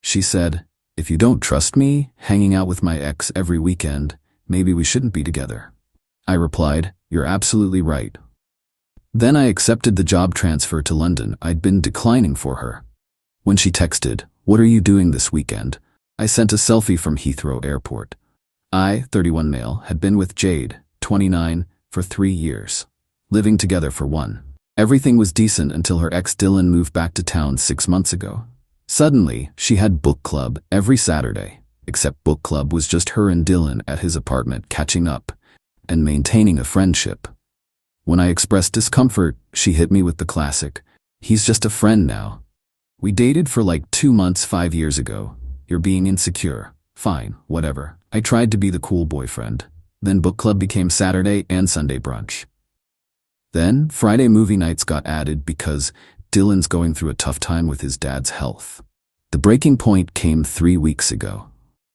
She said, "If you don't trust me, hanging out with my ex every weekend, maybe we shouldn't be together." I replied, "You're absolutely right." Then I accepted the job transfer to London I'd been declining for her. When she texted, "What are you doing this weekend?" I sent a selfie from Heathrow Airport. I, 31 male, had been with Jade, 29, for 3 years, living together for 1. Everything was decent until her ex Dylan moved back to town 6 months ago. Suddenly, she had book club every Saturday, except book club was just her and Dylan at his apartment catching up and maintaining a friendship. When I expressed discomfort, she hit me with the classic, "He's just a friend now. We dated for like 2 months 5 years ago. You're being insecure. Fine, whatever." I tried to be the cool boyfriend. Then book club became Saturday and Sunday brunch. Then Friday movie nights got added because Dylan's going through a tough time with his dad's health. The breaking point came 3 weeks ago.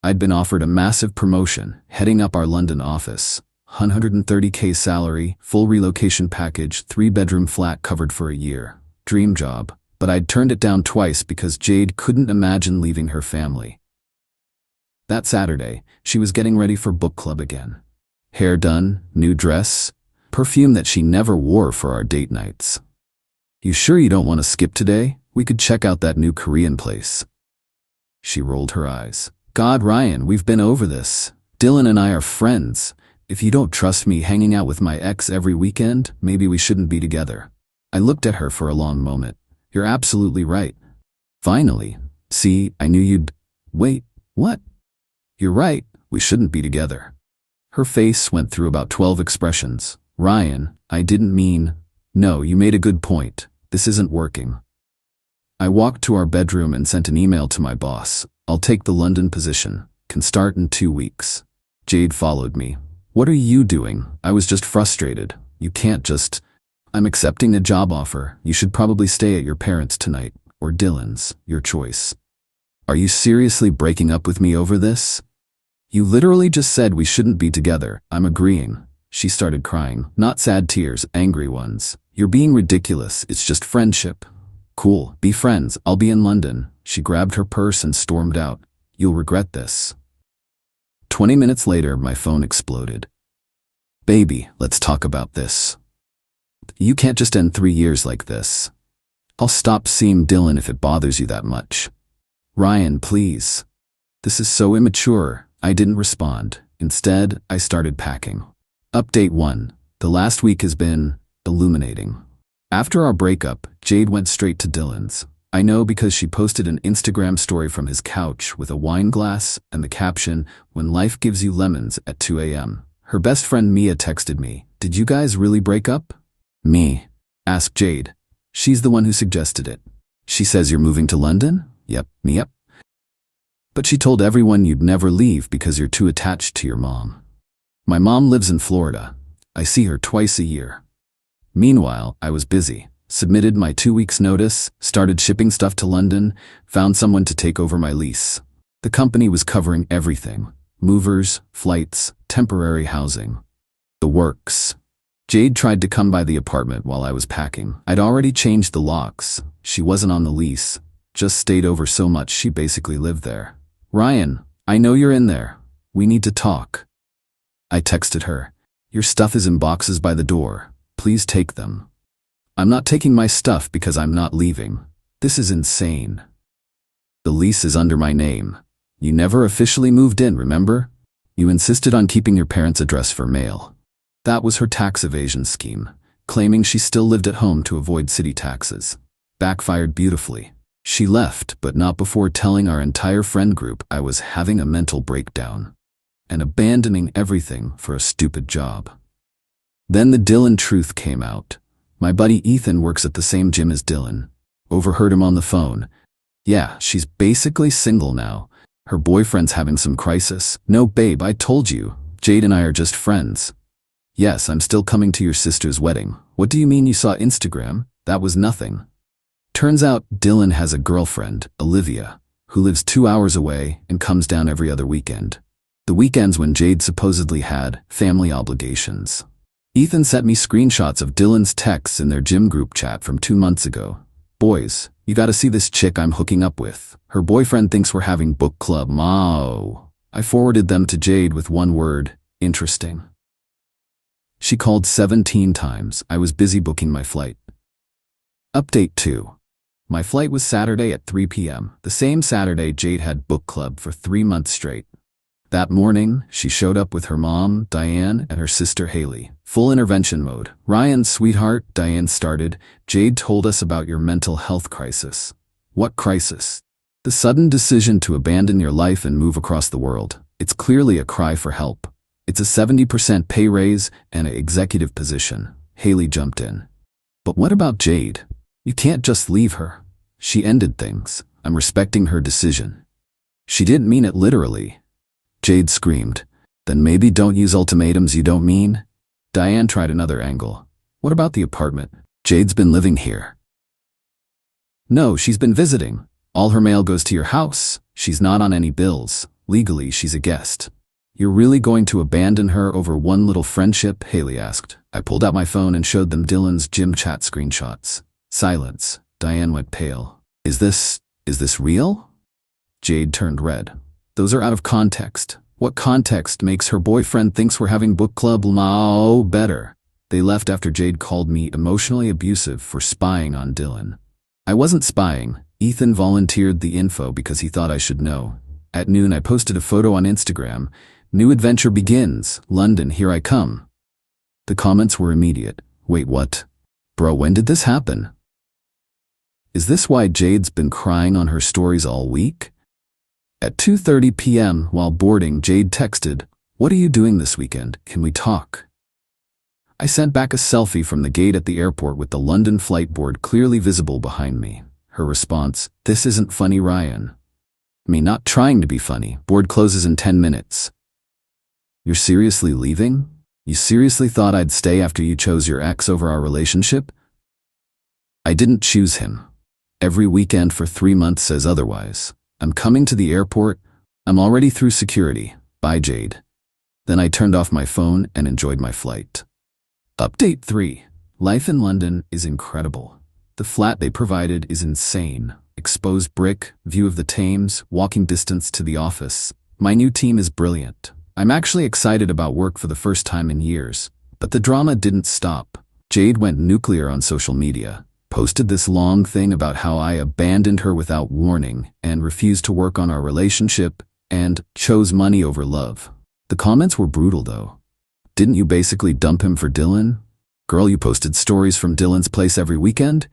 I'd been offered a massive promotion, heading up our London office. 130K salary, full relocation package, 3-bedroom flat covered for a year. Dream job. But I'd turned it down twice because Jade couldn't imagine leaving her family. That Saturday, she was getting ready for book club again. Hair done, new dress, perfume that she never wore for our date nights. "You sure you don't want to skip today? We could check out that new Korean place." She rolled her eyes. "God, Ryan, we've been over this. Dylan and I are friends. If you don't trust me hanging out with my ex every weekend, maybe we shouldn't be together." I looked at her for a long moment. "You're absolutely right." "Finally. See, I knew you'd—" "Wait, what?" "You're right, we shouldn't be together." Her face went through about 12 expressions. "Ryan, I didn't mean—" "No, you made a good point. This isn't working." I walked to our bedroom and sent an email to my boss. "I'll take the London position. Can start in 2 weeks. Jade followed me. "What are you doing?" I was just frustrated. "You can't just—" "I'm accepting a job offer. You should probably stay at your parents' tonight, or Dylan's, your choice." "Are you seriously breaking up with me over this?" "You literally just said we shouldn't be together." "I'm agreeing." She started crying, not sad tears, angry ones. "You're being ridiculous. It's just friendship." "Cool, be friends. I'll be in London." She grabbed her purse and stormed out. "You'll regret this." 20 minutes later, my phone exploded. "Baby, let's talk about this. You can't just end 3 years like this. I'll stop seeing Dylan if it bothers you that much." "Ryan, please." "This is so immature." I didn't respond. Instead, I started packing. Update 1. The last week has been illuminating. After our breakup, Jade went straight to Dylan's. I know because she posted an Instagram story from his couch with a wine glass and the caption, "When life gives you lemons," at 2 a.m. Her best friend Mia texted me, "Did you guys really break up?" "Me?" asked Jade. She's the one who suggested it. "She says you're moving to London?" "Yep, yep. But she told everyone you'd never leave because you're too attached to your mom." "My mom lives in Florida. I see her twice a year." Meanwhile, I was busy. Submitted my 2 weeks notice, started shipping stuff to London, found someone to take over my lease. The company was covering everything. Movers, flights, temporary housing. The works. Jade tried to come by the apartment while I was packing. I'd already changed the locks. She wasn't on the lease. Just stayed over so much she basically lived there. "Ryan, I know you're in there. We need to talk." I texted her. "Your stuff is in boxes by the door. Please take them." "I'm not taking my stuff because I'm not leaving. This is insane. The lease is under my name. You never officially moved in, remember? You insisted on keeping your parents' address for mail." That was her tax evasion scheme, claiming she still lived at home to avoid city taxes. Backfired beautifully. She left, but not before telling our entire friend group I was having a mental breakdown and abandoning everything for a stupid job. Then the Dylan truth came out. My buddy Ethan works at the same gym as Dylan. Overheard him on the phone. "Yeah, she's basically single now. Her boyfriend's having some crisis." "No, babe, I told you. Jade and I are just friends." "Yes, I'm still coming to your sister's wedding." "What do you mean you saw Instagram? That was nothing." Turns out Dylan has a girlfriend, Olivia, who lives 2 hours away and comes down every other weekend. The weekends when Jade supposedly had family obligations. Ethan sent me screenshots of Dylan's texts in their gym group chat from 2 months ago. "Boys, You gotta see this chick I'm hooking up with. Her boyfriend thinks we're having book club. Mao. I forwarded them to Jade with one word, interesting. She called 17 times. I was busy booking my flight. Update 2. My flight was Saturday at 3 p.m. The same Saturday Jade had book club for 3 months straight. That morning, she showed up with her mom, Diane, and her sister Haley. Full intervention mode. Ryan, sweetheart, Diane started. Jade told us about your mental health crisis. What crisis? The sudden decision to abandon your life and move across the world. It's clearly a cry for help. It's a 70% pay raise and an executive position. Haley jumped in. But what about Jade? You can't just leave her. She ended things. I'm respecting her decision. She didn't mean it literally. Jade screamed. Then maybe don't use ultimatums you don't mean? Diane tried another angle. What about the apartment? Jade's been living here. No, she's been visiting. All her mail goes to your house. She's not on any bills. Legally, she's a guest. You're really going to abandon her over one little friendship? Haley asked. I pulled out my phone and showed them Dylan's gym chat screenshots. Silence. Diane went pale. Is this real? Jade turned red. Those are out of context. What context makes her boyfriend thinks we're having book club? No, better. They left after Jade called me emotionally abusive for spying on Dylan. I wasn't spying. Ethan volunteered the info because he thought I should know. At noon, I posted a photo on Instagram. New adventure begins. London, here I come. The comments were immediate. Wait, what? Bro, when did this happen? Is this why Jade's been crying on her stories all week? At 2:30 p.m. while boarding, Jade texted, "What are you doing this weekend? Can we talk?" I sent back a selfie from the gate at the airport with the London flight board clearly visible behind me. Her response, "This isn't funny, Ryan." Me not trying to be funny. Board closes in 10 minutes. You're seriously leaving? You seriously thought I'd stay after you chose your ex over our relationship? I didn't choose him. Every weekend for 3 months says otherwise. I'm coming to the airport. I'm already through security. Bye, Jade. Then I turned off my phone and enjoyed my flight. Update 3. Life in London is incredible. The flat they provided is insane. Exposed brick, view of the Thames, walking distance to the office. My new team is brilliant. I'm actually excited about work for the first time in years. But the drama didn't stop. Jade went nuclear on social media. Posted this long thing about how I abandoned her without warning and refused to work on our relationship and chose money over love. The comments were brutal though. Didn't you basically dump him for Dylan? Girl, you posted stories from Dylan's place every weekend?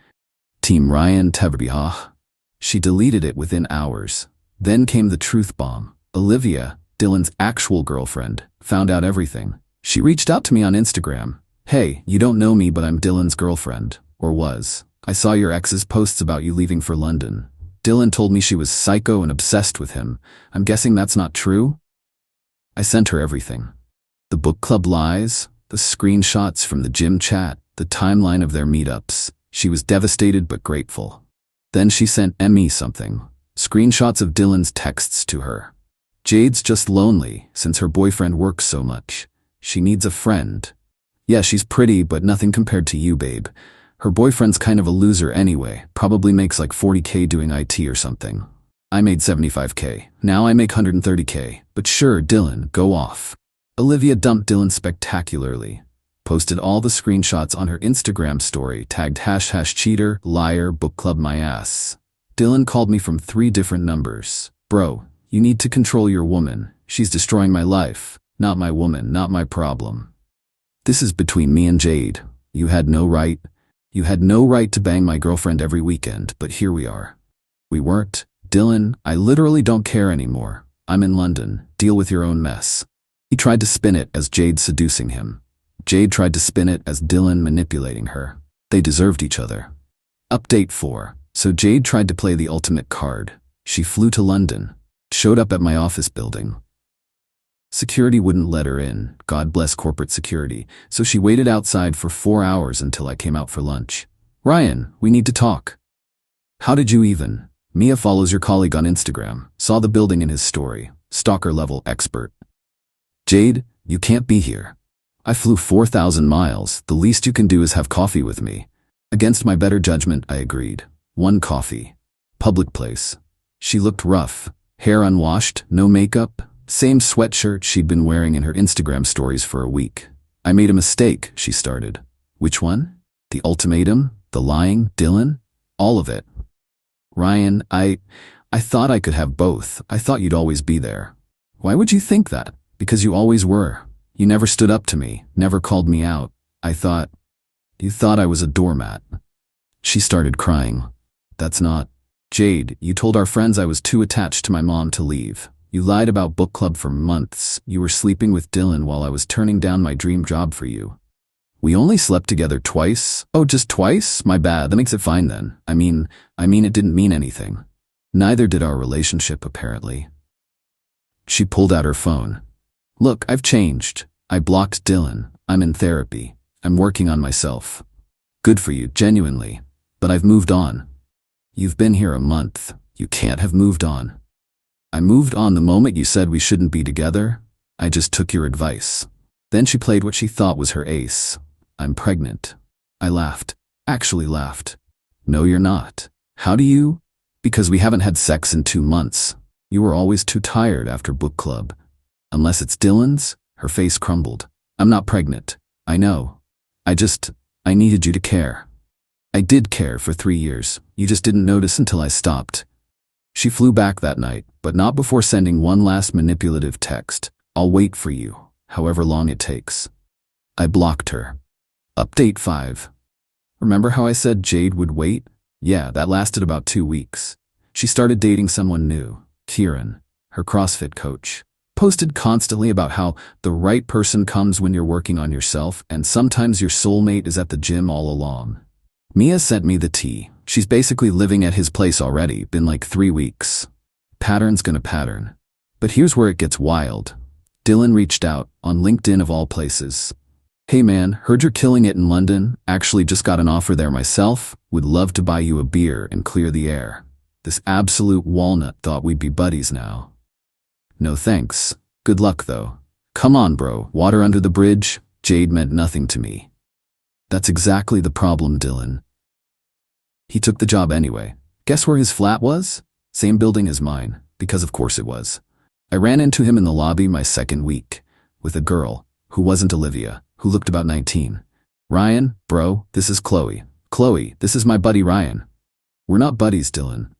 Team Ryan Tevrbihah. She deleted it within hours. Then came the truth bomb. Olivia, Dylan's actual girlfriend, found out everything. She reached out to me on Instagram. Hey, you don't know me, but I'm Dylan's girlfriend. Or was. I saw your ex's posts about you leaving for London. Dylan told me she was psycho and obsessed with him. I'm guessing that's not true? I sent her everything. The book club lies, the screenshots from the gym chat, the timeline of their meetups. She was devastated but grateful. Then she sent Emmy something. Screenshots of Dylan's texts to her. Jade's just lonely since her boyfriend works so much. She needs a friend. Yeah, she's pretty, but nothing compared to you, babe. Her boyfriend's kind of a loser anyway, probably makes like 40K doing IT or something. I made 75K, now I make 130K, but sure, Dylan, go off. Olivia dumped Dylan spectacularly. Posted all the screenshots on her Instagram story, tagged # cheater, liar, book club my ass. Dylan called me from 3 different numbers. Bro, you need to control your woman. She's destroying my life. Not my woman, not my problem. This is between me and Jade. You had no right. You had no right to bang my girlfriend every weekend, but here we are. We weren't. Dylan, I literally don't care anymore. I'm in London. Deal with your own mess. He tried to spin it as Jade seducing him. Jade tried to spin it as Dylan manipulating her. They deserved each other. Update 4. So Jade tried to play the ultimate card. She flew to London. Showed up at my office building. Security wouldn't let her in, God bless corporate security, so she waited outside for 4 hours until I came out for lunch. Ryan, we need to talk. How did you even? Mia follows your colleague on Instagram, saw the building in his story, stalker level expert. Jade, you can't be here. I flew 4,000 miles, the least you can do is have coffee with me. Against my better judgment, I agreed. One coffee. Public place. She looked rough. Hair unwashed, no makeup, same sweatshirt she'd been wearing in her Instagram stories for a week. I made a mistake, she started. Which one? The ultimatum? The lying? Dylan? All of it. Ryan, I thought I could have both. I thought you'd always be there. Why would you think that? Because you always were. You never stood up to me, never called me out. You thought I was a doormat. She started crying. That's not. Jade, you told our friends I was too attached to my mom to leave. You lied about book club for months. You were sleeping with Dylan while I was turning down my dream job for you. We only slept together twice. Oh, just twice? My bad. That makes it fine then. I mean, it didn't mean anything. Neither did our relationship, apparently. She pulled out her phone. Look, I've changed. I blocked Dylan. I'm in therapy. I'm working on myself. Good for you, genuinely. But I've moved on. You've been here a month. You can't have moved on. I moved on the moment you said we shouldn't be together. I just took your advice. Then she played what she thought was her ace. I'm pregnant. I laughed. Actually laughed. No, you're not. How do you? Because we haven't had sex in 2 months. You were always too tired after book club. Unless it's Dylan's? Her face crumbled. I'm not pregnant. I know. I needed you to care. I did care for 3 years. You just didn't notice until I stopped. She flew back that night, but not before sending one last manipulative text. I'll wait for you, however long it takes. I blocked her. Update 5. Remember how I said Jade would wait? Yeah, that lasted about 2 weeks. She started dating someone new, Kieran, her CrossFit coach. Posted constantly about how the right person comes when you're working on yourself and sometimes your soulmate is at the gym all along. Mia sent me the tea. She's basically living at his place already, been like 3 weeks. Pattern's gonna pattern. But here's where it gets wild. Dylan reached out, on LinkedIn of all places. Hey man, heard you're killing it in London, actually just got an offer there myself, would love to buy you a beer and clear the air. This absolute walnut thought we'd be buddies now. No thanks. Good luck though. Come on bro, water under the bridge? Jade meant nothing to me. That's exactly the problem, Dylan. He took the job anyway. Guess where his flat was? Same building as mine, because of course it was. I ran into him in the lobby my second week, with a girl, who wasn't Olivia, who looked about 19. Ryan, bro, this is Chloe. Chloe, this is my buddy Ryan. We're not buddies, Dylan.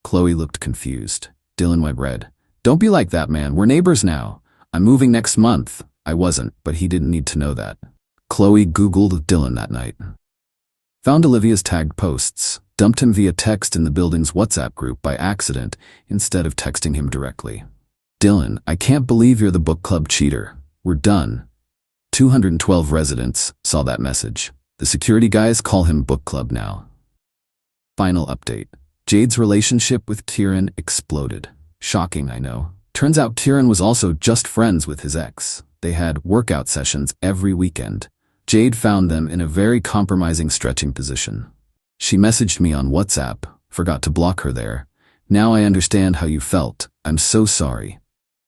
Chloe looked confused. Dylan went red. Don't be like that, man. We're neighbors now. I'm moving next month. I wasn't, but he didn't need to know that. Chloe Googled Dylan that night. Found Olivia's tagged posts, dumped him via text in the building's WhatsApp group by accident instead of texting him directly. Dylan, I can't believe you're the book club cheater. We're done. 212 residents saw that message. The security guys call him book club now. Final update. Jade's relationship with Kieran exploded. Shocking, I know. Turns out Kieran was also just friends with his ex. They had workout sessions every weekend. Jade found them in a very compromising stretching position. She messaged me on WhatsApp, forgot to block her there. Now I understand how you felt. I'm so sorry.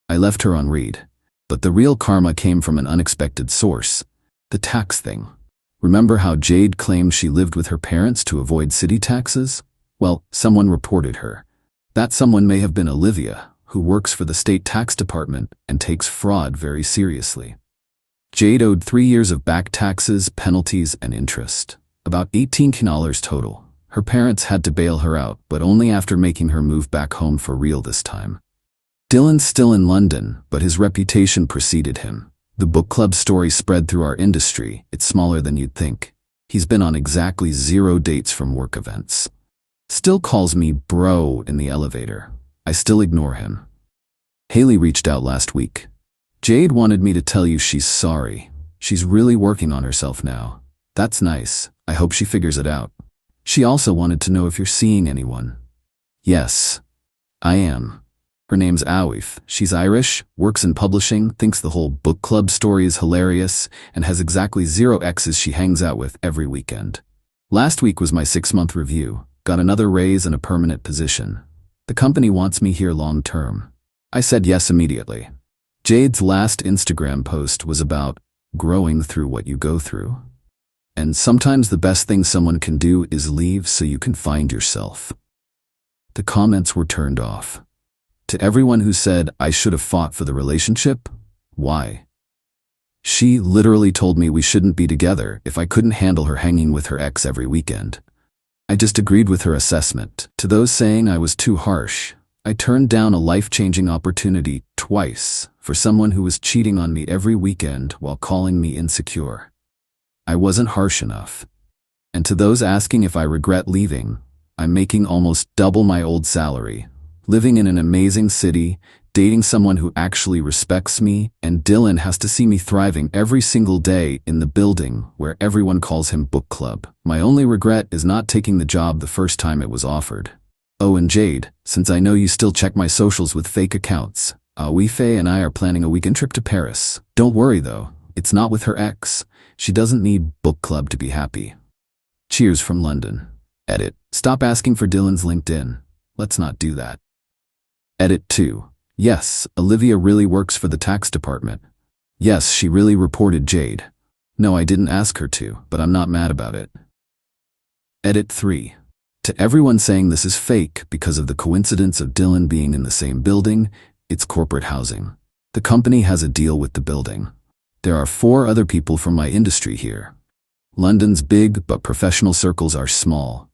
I left her on read. But the real karma came from an unexpected source. The tax thing. Remember how Jade claimed she lived with her parents to avoid city taxes? Well, someone reported her. That someone may have been Olivia, who works for the state tax department and takes fraud very seriously. Jade owed 3 years of back taxes, penalties, and interest. About $18 total. Her parents had to bail her out, but only after making her move back home for real this time. Dylan's still in London, but his reputation preceded him. The book club story spread through our industry. It's smaller than you'd think. He's been on exactly 0 dates from work events. Still calls me bro in the elevator. I still ignore him. Haley reached out last week. Jade wanted me to tell you she's sorry. She's really working on herself now. That's nice. I hope she figures it out. She also wanted to know if you're seeing anyone. Yes, I am. Her name's Awif. She's Irish, works in publishing, thinks the whole book club story is hilarious, and has exactly 0 exes she hangs out with every weekend. Last week was my 6-month review. Got another raise and a permanent position. The company wants me here long term. I said yes immediately. Jade's last Instagram post was about growing through what you go through. And sometimes the best thing someone can do is leave so you can find yourself. The comments were turned off. To everyone who said I should have fought for the relationship, why? She literally told me we shouldn't be together if I couldn't handle her hanging with her ex every weekend. I just agreed with her assessment. To those saying I was too harsh, I turned down a life-changing opportunity twice for someone who was cheating on me every weekend while calling me insecure. I wasn't harsh enough. And to those asking if I regret leaving, I'm making almost double my old salary, living in an amazing city, dating someone who actually respects me, and Dylan has to see me thriving every single day in the building where everyone calls him book club. My only regret is not taking the job the first time it was offered. Oh, and Jade, since I know you still check my socials with fake accounts, Faye and I are planning a weekend trip to Paris. Don't worry though, it's not with her ex. She doesn't need book club to be happy. Cheers from London. Edit. Stop asking for Dylan's LinkedIn. Let's not do that. Edit 2. Yes, Olivia really works for the tax department. Yes, she really reported Jade. No, I didn't ask her to, but I'm not mad about it. Edit 3. To everyone saying this is fake because of the coincidence of Dylan being in the same building, it's corporate housing. The company has a deal with the building. There are 4 other people from my industry here. London's big, but professional circles are small.